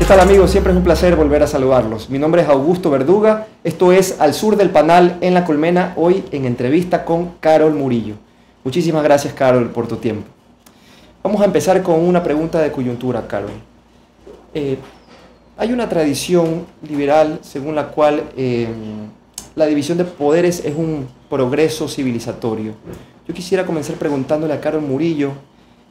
tal, amigos? Siempre es un placer volver a saludarlos. Mi nombre es Augusto Verduga. Esto es Al Sur del Panal en La Colmena, hoy en entrevista con Carol Murillo. Muchísimas gracias, Carol, por tu tiempo. Vamos a empezar con una pregunta de coyuntura, Carol. Hay una tradición liberal según la cual la división de poderes es un progreso civilizatorio. Yo quisiera comenzar preguntándole a Carol Murillo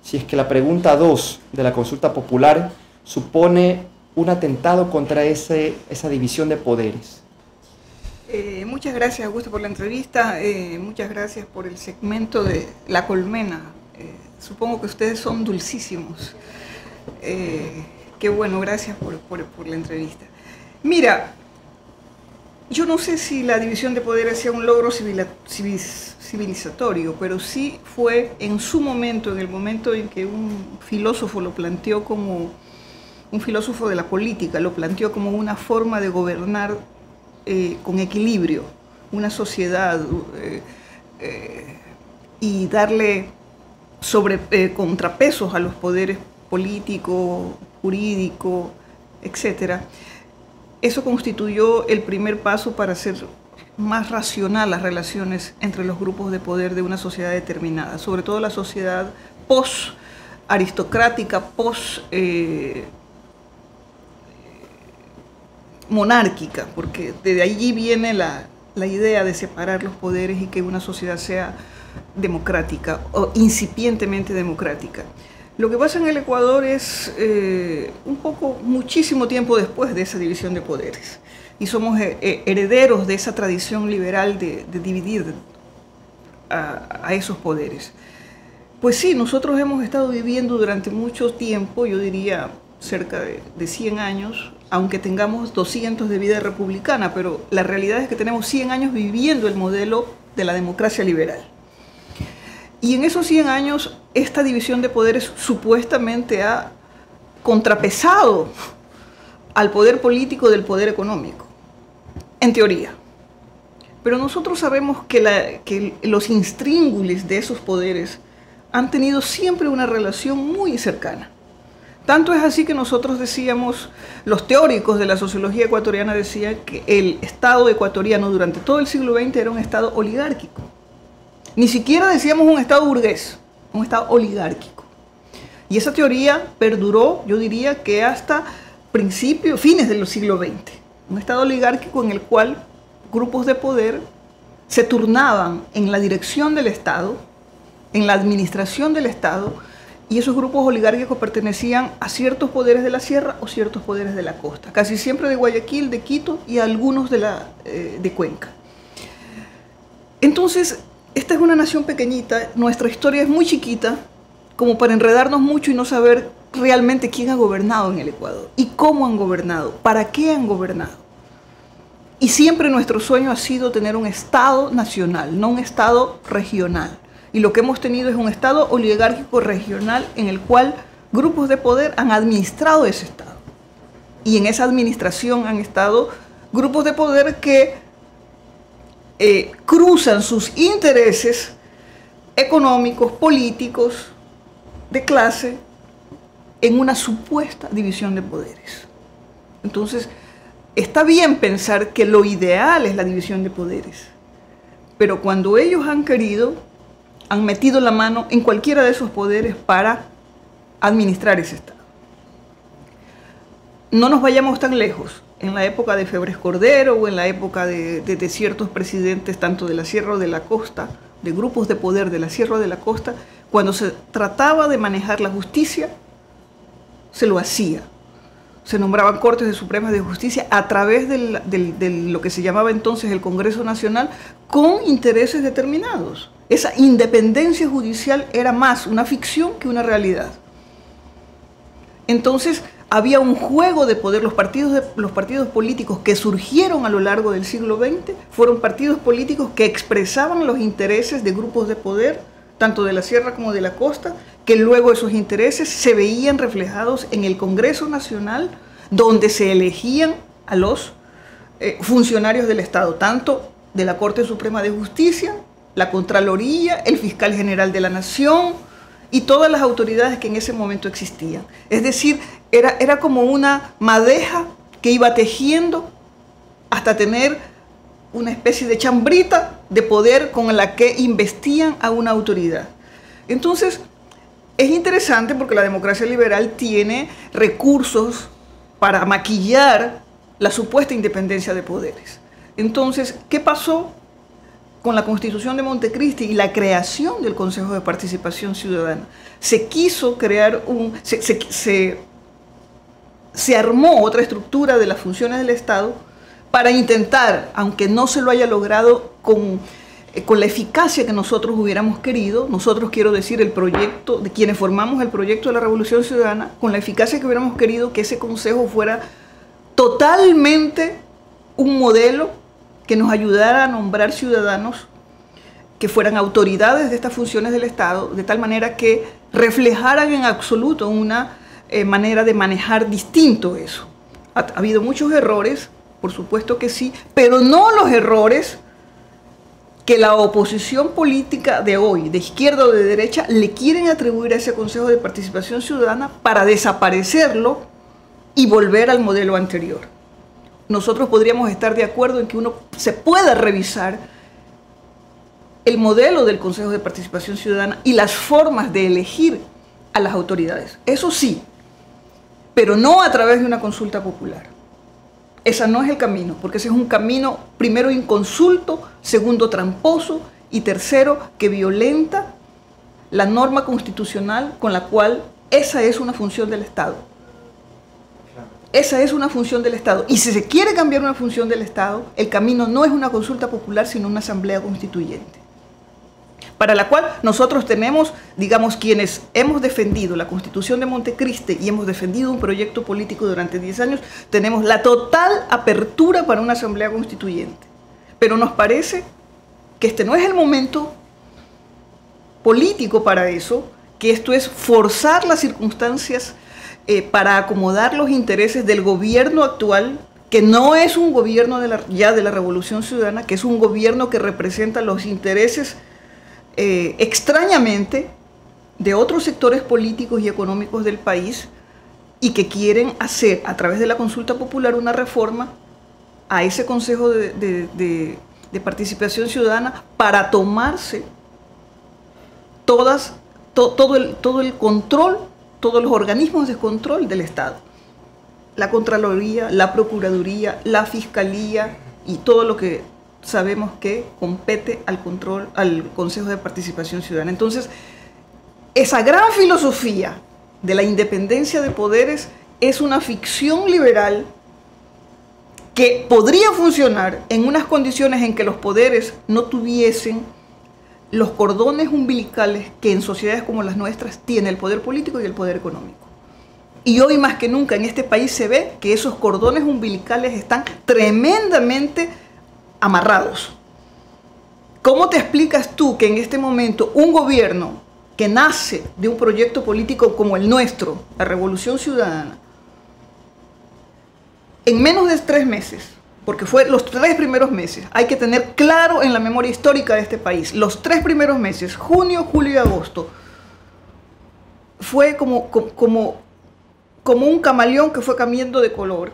si es que la pregunta 2 de la consulta popular supone un atentado contra esa división de poderes. Muchas gracias, Augusto, por la entrevista. Muchas gracias por el segmento de La Colmena. Supongo que ustedes son dulcísimos. Qué bueno, gracias por la entrevista. Mira, yo no sé si la división de poderes sea un logro civilizatorio, pero sí fue en su momento, en el momento en que un filósofo lo planteó como un filósofo de la política, lo planteó como una forma de gobernar con equilibrio una sociedad y darle contrapesos a los poderes político, jurídico, etc. Eso constituyó el primer paso para hacer más racional las relaciones entre los grupos de poder de una sociedad determinada, sobre todo la sociedad post-aristocrática, monárquica, porque de allí viene la idea de separar los poderes y que una sociedad sea democrática o incipientemente democrática. Lo que pasa en el Ecuador es muchísimo tiempo después de esa división de poderes, y somos herederos de esa tradición liberal de dividir a esos poderes. Pues sí, nosotros hemos estado viviendo durante mucho tiempo, yo diría cerca de 100 años, aunque tengamos 200 de vida republicana, pero la realidad es que tenemos 100 años viviendo el modelo de la democracia liberal. Y en esos 100 años, esta división de poderes supuestamente ha contrapesado al poder político del poder económico, en teoría. Pero nosotros sabemos que los intríngulis de esos poderes han tenido siempre una relación muy cercana. Tanto es así que nosotros decíamos, los teóricos de la sociología ecuatoriana decían que el Estado ecuatoriano durante todo el siglo XX era un Estado oligárquico. Ni siquiera decíamos un Estado burgués, un Estado oligárquico. Y esa teoría perduró, yo diría que hasta fines del siglo XX. Un Estado oligárquico en el cual grupos de poder se turnaban en la dirección del Estado, en la administración del Estado, y esos grupos oligárquicos pertenecían a ciertos poderes de la sierra o ciertos poderes de la costa, casi siempre de Guayaquil, de Quito y algunos de Cuenca. Entonces, esta es una nación pequeñita, nuestra historia es muy chiquita, como para enredarnos mucho y no saber realmente quién ha gobernado en el Ecuador, y cómo han gobernado, para qué han gobernado. Y siempre nuestro sueño ha sido tener un Estado nacional, no un Estado regional. Y lo que hemos tenido es un Estado oligárquico regional en el cual grupos de poder han administrado ese Estado. Y en esa administración han estado grupos de poder que cruzan sus intereses económicos, políticos, de clase, en una supuesta división de poderes. Entonces, está bien pensar que lo ideal es la división de poderes, pero cuando ellos han querido, han metido la mano en cualquiera de esos poderes para administrar ese Estado. No nos vayamos tan lejos. En la época de Febres Cordero o en la época de ciertos presidentes, tanto de la sierra o de la costa, de grupos de poder de la sierra o de la costa, cuando se trataba de manejar la justicia, se lo hacía. Se nombraban Cortes Supremas de Justicia a través de lo que se llamaba entonces el Congreso Nacional, con intereses determinados. Esa independencia judicial era más una ficción que una realidad. Entonces había un juego de poder. Los partidos políticos que surgieron a lo largo del siglo XX fueron partidos políticos que expresaban los intereses de grupos de poder, tanto de la sierra como de la costa, que luego esos intereses se veían reflejados en el Congreso Nacional, donde se elegían a los funcionarios del Estado, tanto de la Corte Suprema de Justicia, la Contraloría, el Fiscal General de la Nación, y todas las autoridades que en ese momento existían. Es decir, era como una madeja que iba tejiendo hasta tener una especie de chambrita de poder con la que investían a una autoridad. Entonces, es interesante porque la democracia liberal tiene recursos para maquillar la supuesta independencia de poderes. Entonces, ¿qué pasó con la Constitución de Montecristi y la creación del Consejo de Participación Ciudadana? Se quiso crear se armó otra estructura de las funciones del Estado para intentar, aunque no se lo haya logrado con la eficacia que nosotros hubiéramos querido, nosotros quiero decir el proyecto, de quienes formamos el proyecto de la Revolución Ciudadana, con la eficacia que hubiéramos querido que ese consejo fuera totalmente un modelo que nos ayudara a nombrar ciudadanos que fueran autoridades de estas funciones del Estado, de tal manera que reflejaran en absoluto una manera de manejar distinto eso. Ha habido muchos errores, por supuesto que sí, pero no los errores que la oposición política de hoy, de izquierda o de derecha, le quieren atribuir a ese Consejo de Participación Ciudadana para desaparecerlo y volver al modelo anterior. Nosotros podríamos estar de acuerdo en que uno se pueda revisar el modelo del Consejo de Participación Ciudadana y las formas de elegir a las autoridades. Eso sí, pero no a través de una consulta popular. Ese no es el camino, porque ese es un camino, primero, inconsulto, segundo, tramposo, y tercero, que violenta la norma constitucional con la cual esa es una función del Estado. Esa es una función del Estado. Y si se quiere cambiar una función del Estado, el camino no es una consulta popular, sino una asamblea constituyente, para la cual nosotros tenemos, digamos, quienes hemos defendido la Constitución de Montecristi y hemos defendido un proyecto político durante 10 años, tenemos la total apertura para una asamblea constituyente. Pero nos parece que este no es el momento político para eso, que esto es forzar las circunstancias para acomodar los intereses del gobierno actual, que no es un gobierno ya de la Revolución Ciudadana, que es un gobierno que representa los intereses extrañamente de otros sectores políticos y económicos del país, y que quieren hacer a través de la consulta popular una reforma a ese Consejo de Participación Ciudadana para tomarse todo el control, todos los organismos de control del Estado, la Contraloría, la Procuraduría, la Fiscalía y todo lo que sabemos que compete al Consejo de Participación Ciudadana. Entonces, esa gran filosofía de la independencia de poderes es una ficción liberal que podría funcionar en unas condiciones en que los poderes no tuviesen los cordones umbilicales que en sociedades como las nuestras tiene el poder político y el poder económico. Y hoy más que nunca en este país se ve que esos cordones umbilicales están tremendamente amarrados. ¿Cómo te explicas tú que en este momento un gobierno que nace de un proyecto político como el nuestro, la Revolución Ciudadana, en menos de 3 meses, porque fue los 3 primeros meses, hay que tener claro en la memoria histórica de este país, los 3 primeros meses, junio, julio y agosto, fue como un camaleón que fue cambiando de color,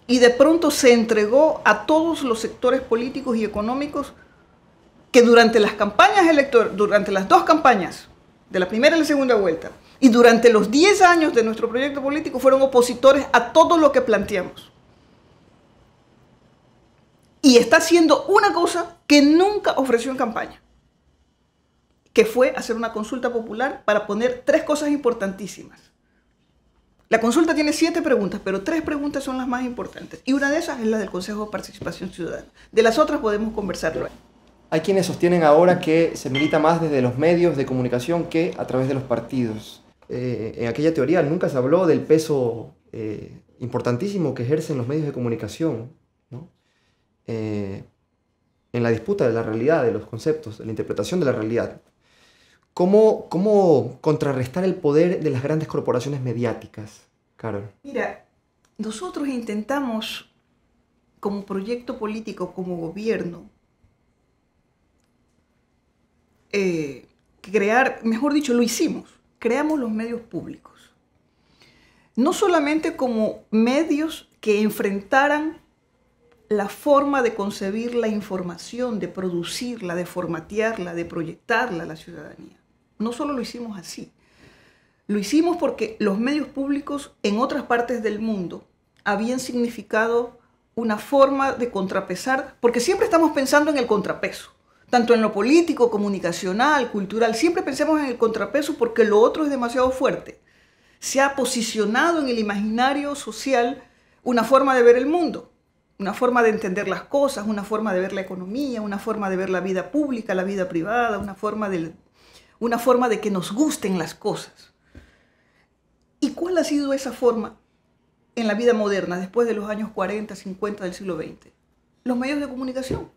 y de pronto se entregó a todos los sectores políticos y económicos que durante las campañas electorales, durante las 2 campañas, de la primera y la segunda vuelta, y durante los 10 años de nuestro proyecto político, fueron opositores a todo lo que planteamos. Y está haciendo una cosa que nunca ofreció en campaña, que fue hacer una consulta popular para poner 3 cosas importantísimas. La consulta tiene 7 preguntas, pero 3 preguntas son las más importantes. Y una de esas es la del Consejo de Participación Ciudadana. De las otras podemos conversarlo. Hay quienes sostienen ahora que se milita más desde los medios de comunicación que a través de los partidos. En aquella teoría nunca se habló del peso importantísimo que ejercen los medios de comunicación, ¿no? En la disputa de la realidad, de los conceptos, de la interpretación de la realidad. ¿Cómo contrarrestar el poder de las grandes corporaciones mediáticas, Carol? Mira, nosotros intentamos, como proyecto político, como gobierno, crear, mejor dicho, lo hicimos, creamos los medios públicos. No solamente como medios que enfrentaran la forma de concebir la información, de producirla, de formatearla, de proyectarla a la ciudadanía. No solo lo hicimos así, lo hicimos porque los medios públicos en otras partes del mundo habían significado una forma de contrapesar, porque siempre estamos pensando en el contrapeso, tanto en lo político, comunicacional, cultural, siempre pensamos en el contrapeso porque lo otro es demasiado fuerte. Se ha posicionado en el imaginario social una forma de ver el mundo, una forma de entender las cosas, una forma de ver la economía, una forma de ver la vida pública, la vida privada, una forma de que nos gusten las cosas. ¿Y cuál ha sido esa forma en la vida moderna después de los años 40, 50 del siglo XX? Los medios de comunicación.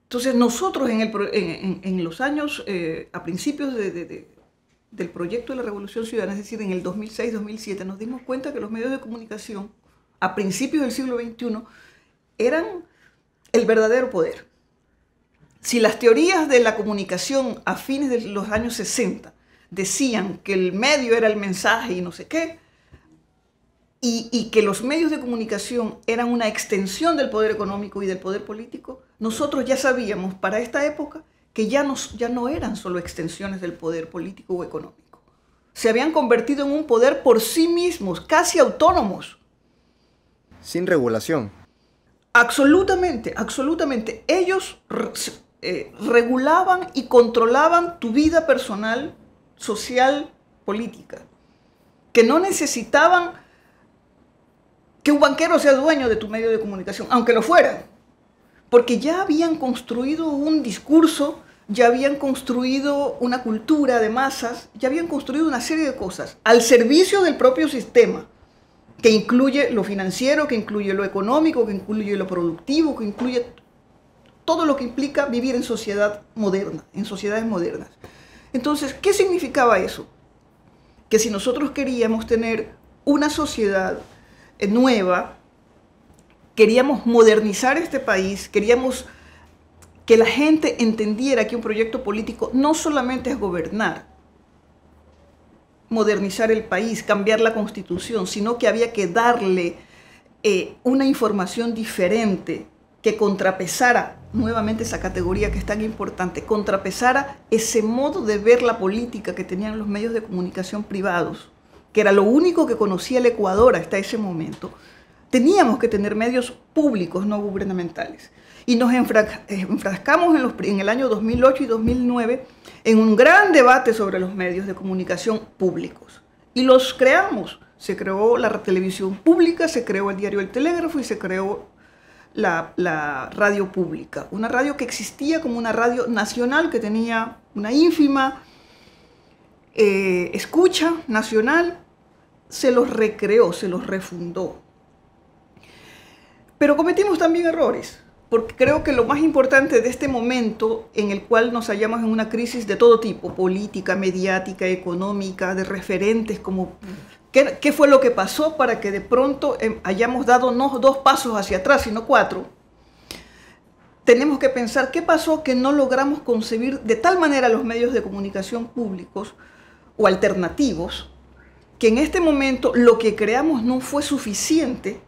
Entonces nosotros en los años, a principios del proyecto de la Revolución Ciudadana, es decir, en el 2006-2007, nos dimos cuenta que los medios de comunicación a principios del siglo XXI eran el verdadero poder. Si las teorías de la comunicación a fines de los años 60 decían que el medio era el mensaje y no sé qué, y que los medios de comunicación eran una extensión del poder económico y del poder político, nosotros ya sabíamos para esta época que ya no eran solo extensiones del poder político o económico. Se habían convertido en un poder por sí mismos, casi autónomos. Sin regulación. Absolutamente, absolutamente. Ellos regulaban y controlaban tu vida personal, social, política. Que no necesitaban que un banquero sea dueño de tu medio de comunicación, aunque lo fueran. Porque ya habían construido un discurso, ya habían construido una cultura de masas, ya habían construido una serie de cosas al servicio del propio sistema, que incluye lo financiero, que incluye lo económico, que incluye lo productivo, que incluye todo lo que implica vivir en sociedad moderna, en sociedades modernas. Entonces, ¿qué significaba eso? Que si nosotros queríamos tener una sociedad nueva, queríamos modernizar este país, queríamos que la gente entendiera que un proyecto político no solamente es gobernar, modernizar el país, cambiar la constitución, sino que había que darle una información diferente que contrapesara, nuevamente esa categoría que es tan importante, contrapesara ese modo de ver la política que tenían los medios de comunicación privados, que era lo único que conocía el Ecuador hasta ese momento. Teníamos que tener medios públicos, no gubernamentales. Y nos enfrascamos en el año 2008 y 2009 en un gran debate sobre los medios de comunicación públicos. Y los creamos. Se creó la televisión pública, se creó el diario El Telégrafo y se creó la radio pública. Una radio que existía como una radio nacional que tenía una ínfima escucha nacional. Se los recreó, se los refundó. Pero cometimos también errores. Porque creo que lo más importante de este momento en el cual nos hallamos en una crisis de todo tipo, política, mediática, económica, de referentes, como ¿qué fue lo que pasó para que de pronto hayamos dado no 2 pasos hacia atrás, sino 4? Tenemos que pensar qué pasó que no logramos concebir de tal manera los medios de comunicación públicos o alternativos, que en este momento lo que creamos no fue suficiente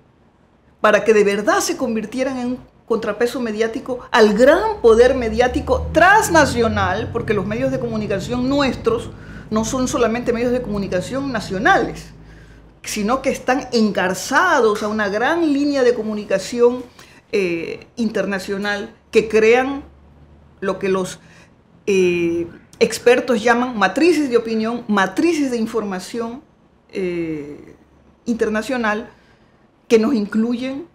para que de verdad se convirtieran en un contrapeso mediático al gran poder mediático transnacional, porque los medios de comunicación nuestros no son solamente medios de comunicación nacionales, sino que están engarzados a una gran línea de comunicación internacional que crean lo que los expertos llaman matrices de opinión, matrices de información internacional que nos incluyen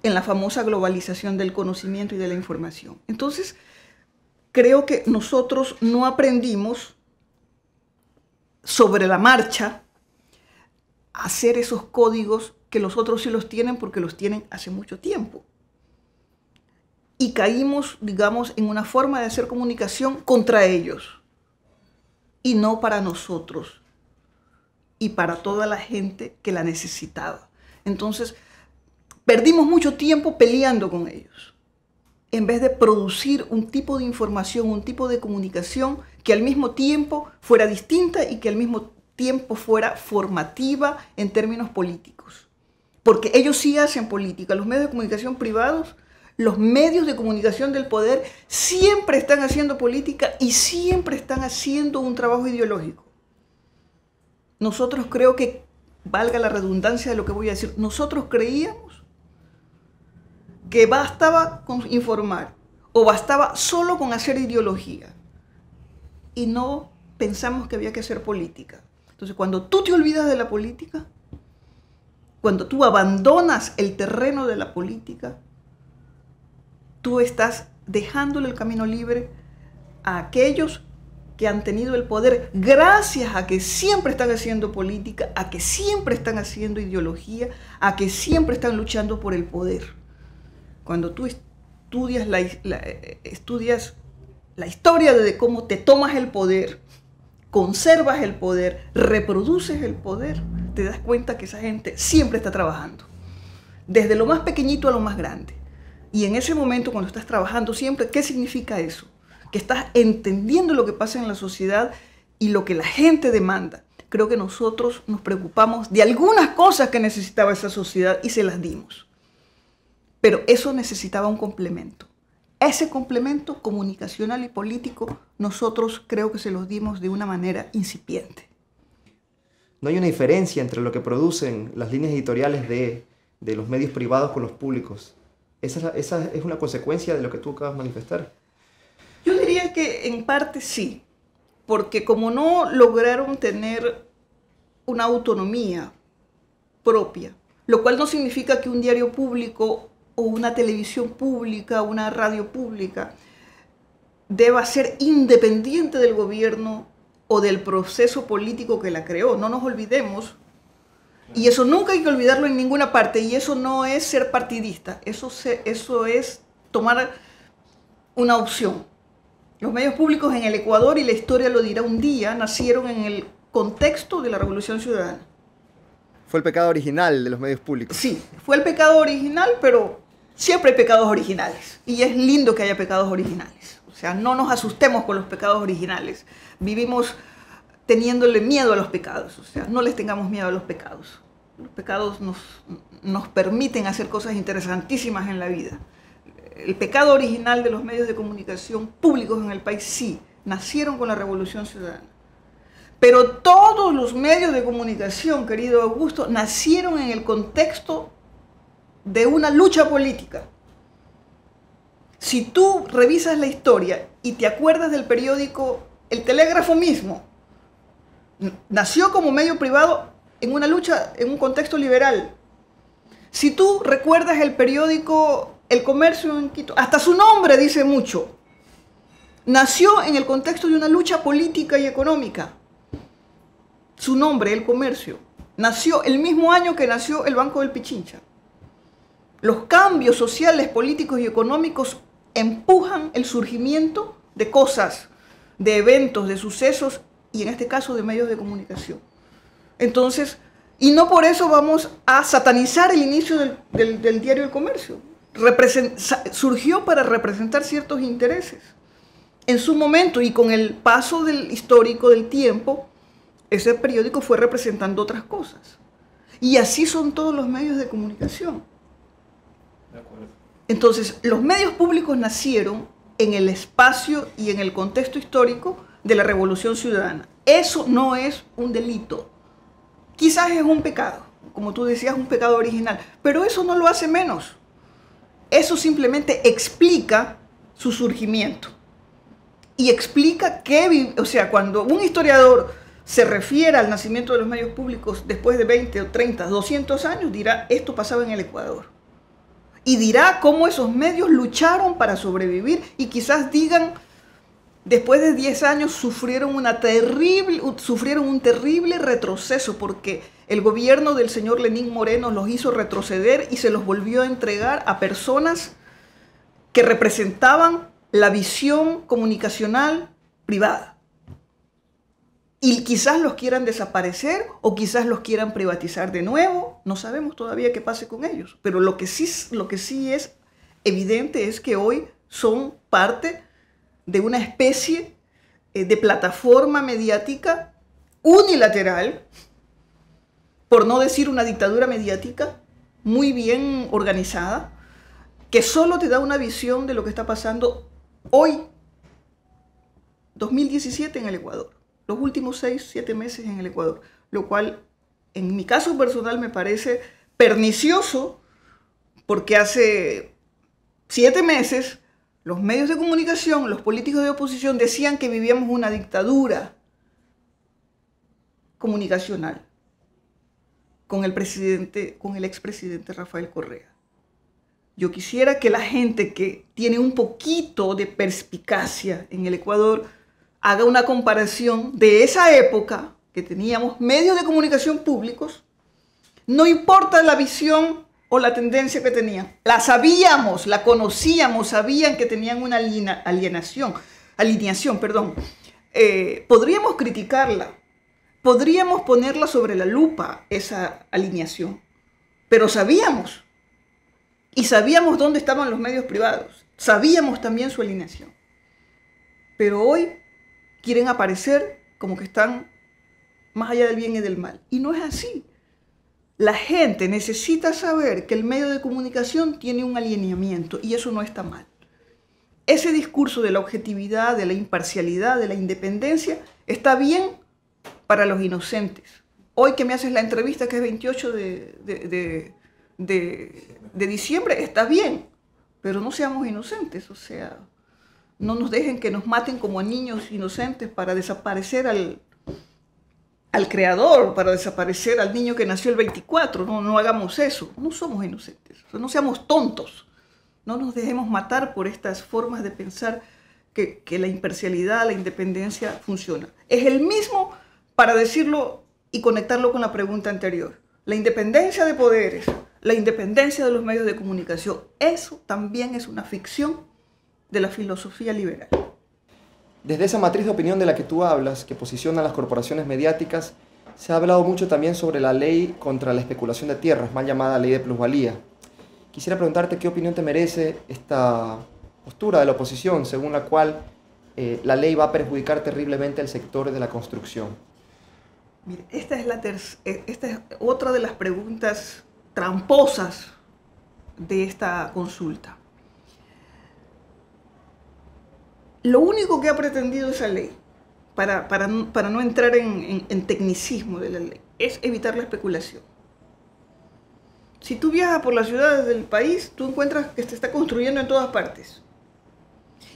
en la famosa globalización del conocimiento y de la información. Entonces, creo que nosotros no aprendimos sobre la marcha a hacer esos códigos que los otros sí los tienen porque los tienen hace mucho tiempo. Y caímos, digamos, en una forma de hacer comunicación contra ellos y no para nosotros y para toda la gente que la necesitaba. Entonces, perdimos mucho tiempo peleando con ellos. en vez de producir un tipo de información, un tipo de comunicación que al mismo tiempo fuera distinta y que al mismo tiempo fuera formativa en términos políticos. Porque ellos sí hacen política. Los medios de comunicación privados, los medios de comunicación del poder siempre están haciendo política y siempre están haciendo un trabajo ideológico. Nosotros creo que, valga la redundancia de lo que voy a decir, nosotros creíamos que bastaba con informar o bastaba solo con hacer ideología y no pensamos que había que hacer política. Entonces, cuando tú te olvidas de la política, cuando tú abandonas el terreno de la política, tú estás dejándole el camino libre a aquellos que han tenido el poder gracias a que siempre están haciendo política, a que siempre están haciendo ideología, a que siempre están luchando por el poder. Cuando tú estudias la historia de cómo te tomas el poder, conservas el poder, reproduces el poder, te das cuenta que esa gente siempre está trabajando, desde lo más pequeñito a lo más grande. Y en ese momento, cuando estás trabajando siempre, ¿qué significa eso? Que estás entendiendo lo que pasa en la sociedad y lo que la gente demanda. Creo que nosotros nos preocupamos de algunas cosas que necesitaba esa sociedad y se las dimos. Pero eso necesitaba un complemento. Ese complemento comunicacional y político, nosotros creo que se los dimos de una manera incipiente. No hay una diferencia entre lo que producen las líneas editoriales de los medios privados con los públicos. Esa es una consecuencia de lo que tú acabas de manifestar. Yo diría que en parte sí, porque como no lograron tener una autonomía propia, lo cual no significa que un diario público o una televisión pública, una radio pública, deba ser independiente del gobierno o del proceso político que la creó. No nos olvidemos, y eso nunca hay que olvidarlo en ninguna parte, y eso no es ser partidista, eso es tomar una opción. Los medios públicos en el Ecuador, y la historia lo dirá un día, nacieron en el contexto de la Revolución Ciudadana. Fue el pecado original de los medios públicos. Sí, fue el pecado original, pero siempre hay pecados originales. Y es lindo que haya pecados originales. O sea, no nos asustemos con los pecados originales. Vivimos teniéndole miedo a los pecados. O sea, no les tengamos miedo a los pecados. Los pecados nos permiten hacer cosas interesantísimas en la vida. El pecado original de los medios de comunicación públicos en el país, sí, nacieron con la Revolución Ciudadana. Pero todos los medios de comunicación, querido Augusto, nacieron en el contexto de una lucha política. Si tú revisas la historia y te acuerdas del periódico El Telégrafo mismo, nació como medio privado en una lucha, en un contexto liberal. Si tú recuerdas el periódico El Comercio en Quito, hasta su nombre dice mucho. Nació en el contexto de una lucha política y económica. Su nombre, El Comercio, nació el mismo año que nació el Banco del Pichincha. Los cambios sociales, políticos y económicos empujan el surgimiento de cosas, de eventos, de sucesos y en este caso de medios de comunicación. Entonces, y no por eso vamos a satanizar el inicio del diario El Comercio. Surgió para representar ciertos intereses. En su momento y con el paso histórico del tiempo, ese periódico fue representando otras cosas. Y así son todos los medios de comunicación. De acuerdo. Entonces, los medios públicos nacieron en el espacio y en el contexto histórico de la Revolución Ciudadana. Eso no es un delito. Quizás es un pecado, como tú decías, un pecado original, pero eso no lo hace menos. Eso simplemente explica su surgimiento. Y explica que, o sea, cuando un historiador se refiere al nacimiento de los medios públicos después de 20 o 30, 200 años, dirá, esto pasaba en el Ecuador. Y dirá cómo esos medios lucharon para sobrevivir y quizás digan, después de 10 años sufrieron un terrible retroceso porque el gobierno del señor Lenín Moreno los hizo retroceder y se los volvió a entregar a personas que representaban la visión comunicacional privada. Y quizás los quieran desaparecer o quizás los quieran privatizar de nuevo. No sabemos todavía qué pase con ellos. Pero lo que sí es evidente es que hoy son parte de una especie de plataforma mediática unilateral, por no decir una dictadura mediática muy bien organizada, que solo te da una visión de lo que está pasando hoy, 2017 en el Ecuador, los últimos 6, 7 meses en el Ecuador, lo cual en mi caso personal me parece pernicioso, porque hace 7 meses los medios de comunicación, los políticos de oposición decían que vivíamos una dictadura comunicacional con el expresidente Rafael Correa. Yo quisiera que la gente que tiene un poquito de perspicacia en el Ecuador haga una comparación de esa época que teníamos medios de comunicación públicos, no importa la visión o la tendencia que tenían, la sabíamos, la conocíamos, sabían que tenían una alineación, podríamos criticarla, podríamos ponerla sobre la lupa, esa alineación, pero sabíamos. Y sabíamos dónde estaban los medios privados. Sabíamos también su alineación. Pero hoy quieren aparecer como que están más allá del bien y del mal. Y no es así. La gente necesita saber que el medio de comunicación tiene un alineamiento y eso no está mal. Ese discurso de la objetividad, de la imparcialidad, de la independencia, está bien para los inocentes. Hoy que me haces la entrevista, que es 28 de diciembre, está bien, pero no seamos inocentes, o sea, no nos dejen que nos maten como a niños inocentes para desaparecer al creador, para desaparecer al niño que nació el 24, no hagamos eso, no somos inocentes, o sea, no seamos tontos, no nos dejemos matar por estas formas de pensar que la imparcialidad, la independencia funciona. Es el mismo, para decirlo y conectarlo con la pregunta anterior, la independencia de poderes, la independencia de los medios de comunicación, eso también es una ficción de la filosofía liberal. Desde esa matriz de opinión de la que tú hablas, que posiciona a las corporaciones mediáticas, se ha hablado mucho también sobre la ley contra la especulación de tierras, mal llamada ley de plusvalía. Quisiera preguntarte qué opinión te merece esta postura de la oposición, según la cual la ley va a perjudicar terriblemente al sector de la construcción. Mire, esta es otra de las preguntas tramposas de esta consulta. Lo único que ha pretendido esa ley, para no entrar en tecnicismo de la ley, es evitar la especulación. Si tú viajas por las ciudades del país, tú encuentras que se está construyendo en todas partes.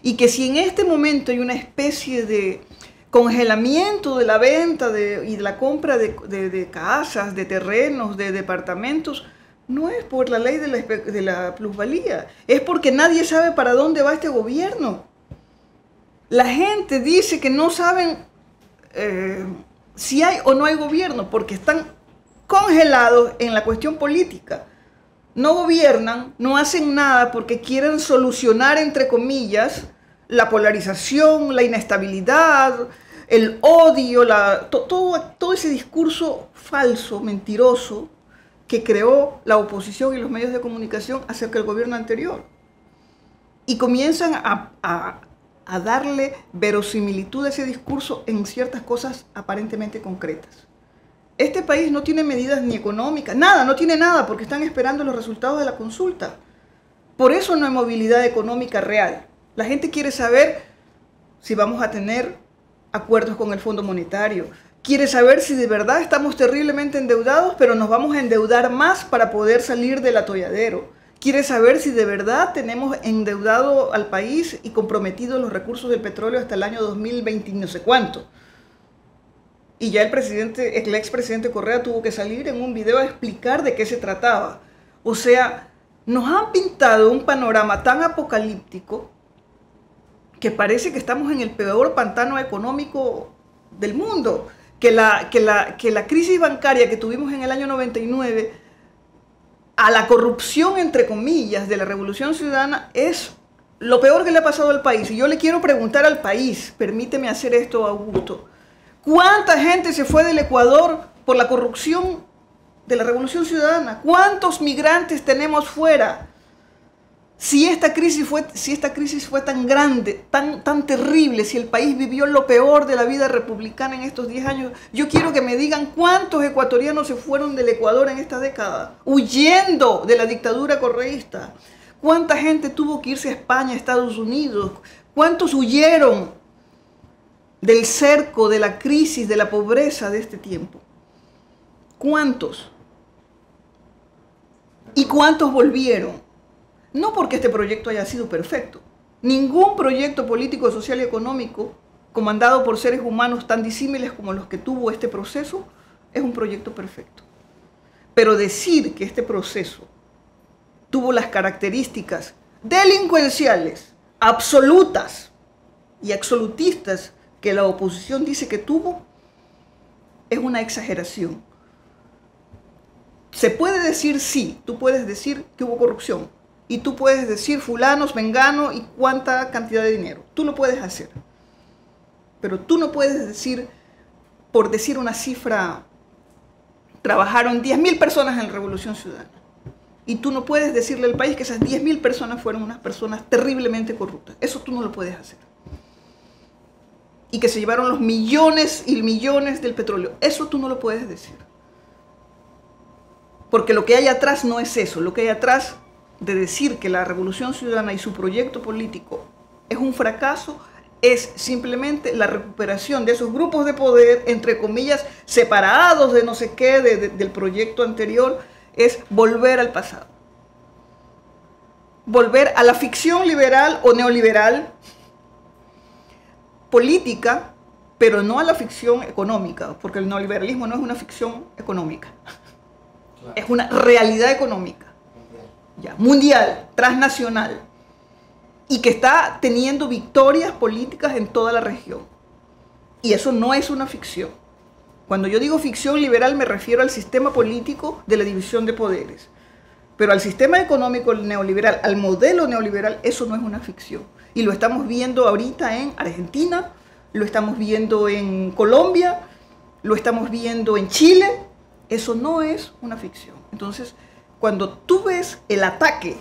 Y que si en este momento hay una especie de congelamiento de la venta y de la compra de casas, de terrenos, de departamentos, no es por la ley de la plusvalía, es porque nadie sabe para dónde va este gobierno. La gente dice que no saben si hay o no hay gobierno, porque están congelados en la cuestión política. No gobiernan, no hacen nada porque quieren solucionar, entre comillas, la polarización, la inestabilidad, el odio, todo ese discurso falso, mentiroso, que creó la oposición y los medios de comunicación acerca del gobierno anterior. Y comienzan a darle verosimilitud a ese discurso en ciertas cosas aparentemente concretas. Este país no tiene medidas ni económicas, nada, no tiene nada, porque están esperando los resultados de la consulta. Por eso no hay movilidad económica real. La gente quiere saber si vamos a tener acuerdos con el Fondo Monetario. Quiere saber si de verdad estamos terriblemente endeudados, pero nos vamos a endeudar más para poder salir del atolladero. Quiere saber si de verdad tenemos endeudado al país y comprometidos los recursos del petróleo hasta el año 2020 y no sé cuánto. Y ya el expresidente Correa tuvo que salir en un video a explicar de qué se trataba. O sea, nos han pintado un panorama tan apocalíptico que parece que estamos en el peor pantano económico del mundo. Que la crisis bancaria que tuvimos en el año 99, a la corrupción, entre comillas, de la Revolución Ciudadana, es lo peor que le ha pasado al país. Y yo le quiero preguntar al país, permíteme hacer esto, Augusto, ¿cuánta gente se fue del Ecuador por la corrupción de la Revolución Ciudadana? ¿Cuántos migrantes tenemos fuera? Si esta crisis fue tan grande, tan terrible, si el país vivió lo peor de la vida republicana en estos 10 años, yo quiero que me digan cuántos ecuatorianos se fueron del Ecuador en esta década, huyendo de la dictadura correísta. ¿Cuánta gente tuvo que irse a España, a Estados Unidos? ¿Cuántos huyeron del cerco, de la crisis, de la pobreza de este tiempo? ¿Cuántos? ¿Y cuántos volvieron? No porque este proyecto haya sido perfecto. Ningún proyecto político, social y económico comandado por seres humanos tan disímiles como los que tuvo este proceso es un proyecto perfecto. Pero decir que este proceso tuvo las características delincuenciales, absolutas y absolutistas que la oposición dice que tuvo, es una exageración. Se puede decir sí, tú puedes decir que hubo corrupción y tú puedes decir fulanos, mengano y cuánta cantidad de dinero. Tú lo puedes hacer. Pero tú no puedes decir, por decir una cifra, trabajaron 10.000 personas en la Revolución Ciudadana. Y tú no puedes decirle al país que esas 10.000 personas fueron unas personas terriblemente corruptas. Eso tú no lo puedes hacer. Y que se llevaron los millones y millones del petróleo. Eso tú no lo puedes decir. Porque lo que hay atrás no es eso. Lo que hay atrás de decir que la Revolución Ciudadana y su proyecto político es un fracaso es simplemente la recuperación de esos grupos de poder, entre comillas, separados de no sé qué, del proyecto anterior. Es volver al pasado. Volver a la ficción liberal o neoliberal política, pero no a la ficción económica, porque el neoliberalismo no es una ficción económica. Claro. Es una realidad económica, ya, mundial, transnacional, y que está teniendo victorias políticas en toda la región. Y eso no es una ficción. Cuando yo digo ficción liberal me refiero al sistema político de la división de poderes. Pero al sistema económico neoliberal, al modelo neoliberal, eso no es una ficción. Y lo estamos viendo ahorita en Argentina, lo estamos viendo en Colombia, lo estamos viendo en Chile. Eso no es una ficción. Entonces, cuando tú ves el ataque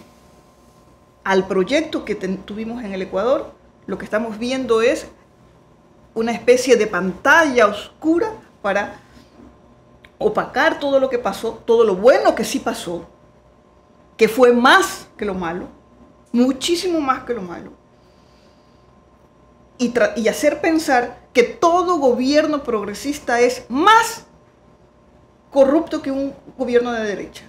al proyecto que tuvimos en el Ecuador, lo que estamos viendo es una especie de pantalla oscura para opacar todo lo que pasó, todo lo bueno que sí pasó, que fue más que lo malo, muchísimo más que lo malo, y hacer pensar que todo gobierno progresista es más corrupto que un gobierno de derecha.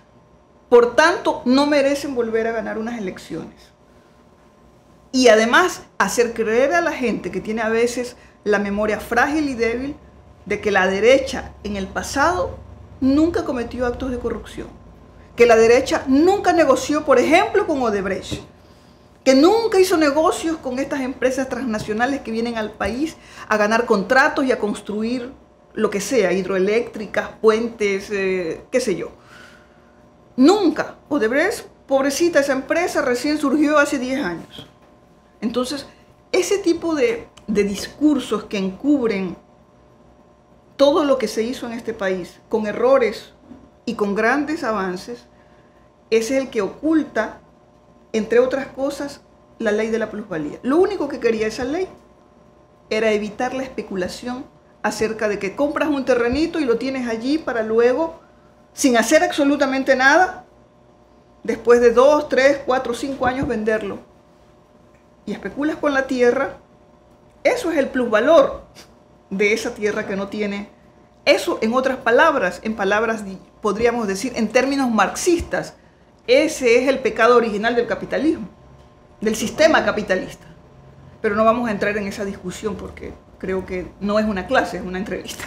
Por tanto, no merecen volver a ganar unas elecciones. Y además, hacer creer a la gente que tiene a veces la memoria frágil y débil de que la derecha en el pasado nunca cometió actos de corrupción, que la derecha nunca negoció, por ejemplo, con Odebrecht, que nunca hizo negocios con estas empresas transnacionales que vienen al país a ganar contratos y a construir lo que sea, hidroeléctricas, puentes, qué sé yo. Nunca. Odebrecht, pobrecita, esa empresa recién surgió hace 10 años. Entonces, ese tipo de discursos que encubren todo lo que se hizo en este país, con errores y con grandes avances, es el que oculta, entre otras cosas, la ley de la plusvalía. Lo único que quería esa ley era evitar la especulación acerca de que compras un terrenito y lo tienes allí para luego, sin hacer absolutamente nada, después de 2, 3, 4, 5 años venderlo. Y especulas con la tierra. Eso es el plusvalor de esa tierra que no tiene. Eso, en otras palabras, en palabras podríamos decir en términos marxistas, ese es el pecado original del capitalismo, del sistema capitalista. Pero no vamos a entrar en esa discusión porque creo que no es una clase, es una entrevista.